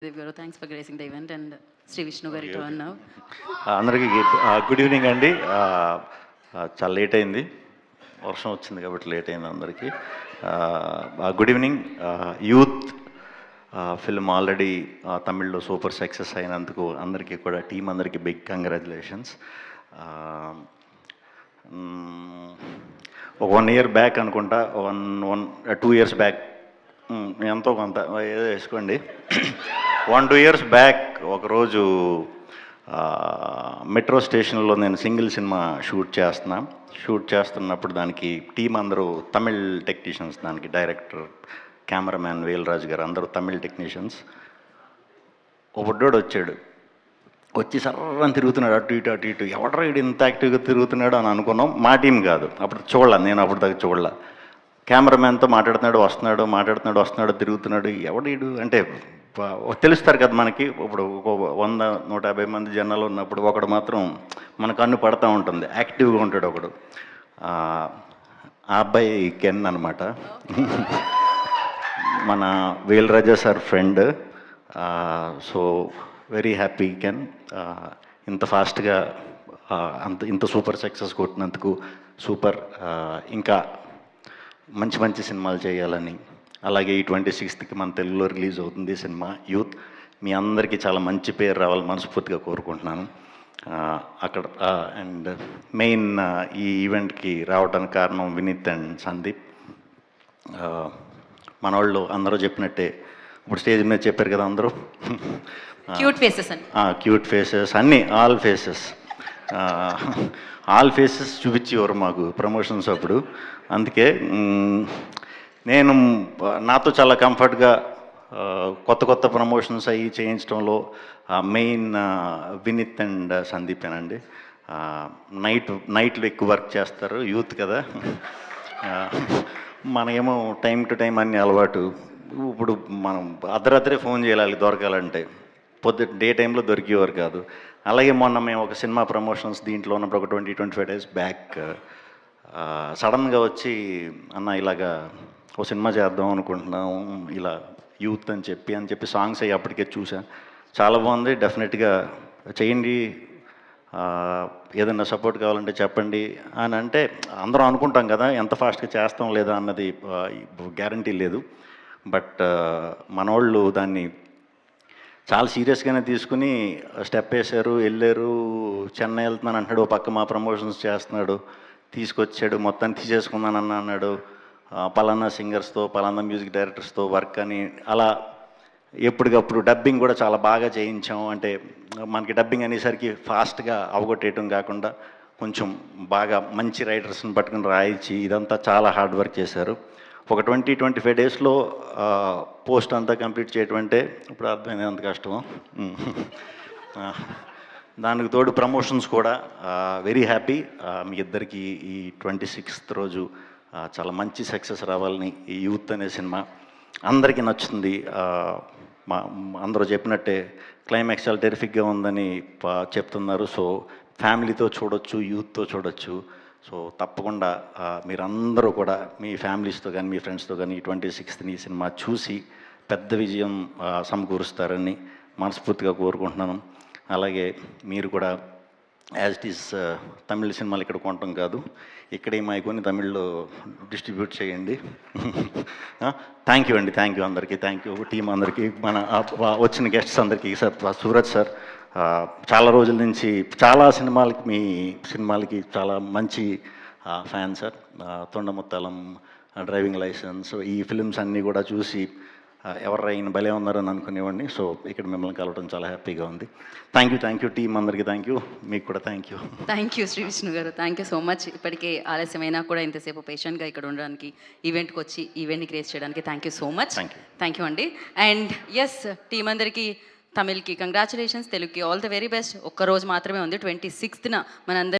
Dev Garu, thanks for gracing the event and Sri Vishnu Garu return now. అందరికీ good evening అండి. చాలా late అయింది, వర్షం వచ్చింది కాబట్టి లేట్ అయింది అందరికీ. Good evening. Youth film already తమిళ్లో సూపర్ సక్సెస్ అయినందుకు అందరికీ కూడా టీం అందరికీ బిగ్ కంగ్రాచులేషన్స్. ఒక 1 year బ్యాక్ అనుకుంటా, 2 years బ్యాక్ ఎంతో కొంత ఏదో వేసుకోండి. 1-2 years బ్యాక్ ఒకరోజు మెట్రో స్టేషన్లో నేను సింగిల్ సినిమా షూట్ చేస్తున్నప్పుడు దానికి టీం అందరూ తమిళ్ టెక్నీషియన్స్, దానికి డైరెక్టర్, కెమెరామ్యాన్ వేల్రాజు గారు అందరూ తమిళ్ టెక్నీషియన్స్. ఒక బుడ్డోడు వచ్చి సర్రని తిరుగుతున్నాడు అటు ఇటు. ఎవడరా ఇటు ఇంత యాక్టివ్గా తిరుగుతున్నాడు అని అనుకున్నాం. మా టీం కాదు, నేను అప్పుడు దాకా చూడలే. కెమెరామ్యాన్తో మాట్లాడుతున్నాడు, తిరుగుతున్నాడు. ఎవడీడు అంటే తెలుస్తారు కదా మనకి. ఇప్పుడు 100-150 మంది జనాలు ఉన్నప్పుడు ఒకడు మాత్రం మన కన్ను పడతా ఉంటుంది, యాక్టివ్గా ఉంటాడు ఒకడు. ఆ అబ్బాయి కెన్ అనమాట, మన Velraja sir friend. So very happy Ken, ఇంత ఫాస్ట్గా ఇంత సూపర్ సక్సెస్ కొట్టినందుకు. సూపర్. ఇంకా మంచి సినిమాలు చేయాలని, అలాగే ఈ 26th మన తెలుగులో రిలీజ్ అవుతుంది సినిమా యూత్. మీ అందరికీ చాలా మంచి పేరు రావాలని మనస్ఫూర్తిగా కోరుకుంటున్నాను. అక్కడ అండ్ మెయిన్ ఈ ఈవెంట్కి రావడానికి కారణం వినీత్ అండ్ సందీప్. మన వాళ్ళు అందరూ చెప్పినట్టే ఇప్పుడు స్టేజ్ మీద చెప్పారు కదా అందరూ, క్యూట్ ఫేసెస్ అన్నీ, ఆల్ ఫేసెస్ చూపించేవారు మాకు ప్రమోషన్స్ అప్పుడు. అందుకే నేను నాతో చాలా కంఫర్ట్గా కొత్త ప్రమోషన్స్ అవి చేయించడంలో మెయిన్ వినీత్ అండ్ సందీపేనండి. నైట్లో ఎక్కువ వర్క్ చేస్తారు, యూత్ కదా. మనకేమో టైం టు టైం అన్ని అలవాటు. ఇప్పుడు మనం అర్ధరాత్రే ఫోన్ చేయాలి దొరకాలంటే, డే టైంలో దొరికేవారు కాదు. అలాగే మొన్న మేము ఒక సినిమా ప్రమోషన్స్ దీంట్లో ఉన్నప్పుడు ఒక 20-25 days బ్యాక్ సడన్గా వచ్చి, అన్న ఇలాగా ఒక సినిమా చేద్దాం అనుకుంటున్నాం ఇలా యూత్ అని చెప్పి సాంగ్స్ అయ్యి అప్పటికే చూసా. చాలా బాగుంది, డెఫినెట్గా చేయండి, ఏదైనా సపోర్ట్ కావాలంటే చెప్పండి అని అంటే అందరం అనుకుంటాం కదా, ఎంత ఫాస్ట్గా చేస్తాం లేదా అన్నది గ్యారంటీ లేదు. బట్ మనోళ్ళు దాన్ని చాలా సీరియస్గానే తీసుకుని స్టెప్ వేశారు, వెళ్ళారు. చెన్నై వెళ్తున్నాను అంటున్నాడు, పక్క మా ప్రమోషన్స్ చేస్తున్నాడు, తీసుకొచ్చాడు, మొత్తాన్ని తీసేసుకున్నానన్న అన్నాడు. పలానా సింగర్స్తో, పలానా మ్యూజిక్ డైరెక్టర్స్తో వర్క్ అని అలా ఎప్పటికప్పుడు డబ్బింగ్ కూడా చాలా బాగా చేయించాం. అంటే మనకి డబ్బింగ్ అనేసరికి ఫాస్ట్గా అవగొట్టేయటం కాకుండా కొంచెం బాగా మంచి రైటర్స్ని పట్టుకుని రాయించి ఇదంతా చాలా హార్డ్ వర్క్ చేశారు. ఒక 20-25 daysలో పోస్ట్ అంతా కంప్లీట్ చేయటం అంటే ఇప్పుడు అర్థమైంది ఎంత కష్టమో. దానికి తోడు ప్రమోషన్స్ కూడా. Very happy. మీ ఇద్దరికి ఈ 26th రోజు చాలా మంచి సక్సెస్ రావాలని. ఈ యూత్ అనే సినిమా అందరికీ నచ్చుతుంది. అందరూ చెప్పినట్టే క్లైమాక్స్ చాలా టెరిఫిక్గా ఉందని చెప్తున్నారు. సో ఫ్యామిలీతో చూడొచ్చు, యూత్తో చూడొచ్చు. సో తప్పకుండా మీరందరూ కూడా మీ ఫ్యామిలీస్తో కానీ మీ ఫ్రెండ్స్తో కానీ ఈ 26th ఈ సినిమా చూసి పెద్ద విజయం సమకూరుస్తారని మనస్ఫూర్తిగా కోరుకుంటున్నాను. అలాగే మీరు కూడా యాజ్ ఇట్ ఈస్ తమిళ సినిమాలు ఇక్కడ కొనటం కాదు, ఇక్కడే కొని తమిళ్లో డిస్ట్రిబ్యూట్ చేయండి. థ్యాంక్ యూ అండి, థ్యాంక్ యూ అందరికీ, థ్యాంక్ యూ టీం అందరికీ, మన వచ్చిన గెస్ట్స్ అందరికీ. సార్ సూరజ్ సార్ చాలా రోజుల నుంచి చాలా సినిమాలకి, మీ సినిమాలకి చాలా మంచి ఫ్యాన్ సార్. తొండముత్తాలం, డ్రైవింగ్ లైసెన్స్, ఈ ఫిలిమ్స్ అన్నీ కూడా చూసి ఎవరు ఈయన భలే ఉన్నారని అనుకునేవాడిని. సో ఇక్కడ మిమ్మల్ని కలవడం చాలా హ్యాపీగా ఉంది. థ్యాంక్ యూ టీం అందరికీ, థ్యాంక్ యూ, మీకు కూడా థ్యాంక్ యూ శ్రీ విష్ణు గారు, థ్యాంక్ యూ సో మచ్. ఇప్పటికే ఆలస్యమైనా కూడా ఇంతసేపు పేషెంట్గా ఇక్కడ ఉండడానికి, ఈవెంట్కి వచ్చి ఈవెంట్ని క్రియేట్ చేయడానికి thank you so much. Thank you అండి. అండ్ ఎస్, టీం అందరికీ తమిళ్కి కంగ్రాచులేషన్స్, తెలుగుకి ఆల్ ద వెరీ బెస్ట్. ఒక్కరోజు మాత్రమే ఉంది, 26th మనందరి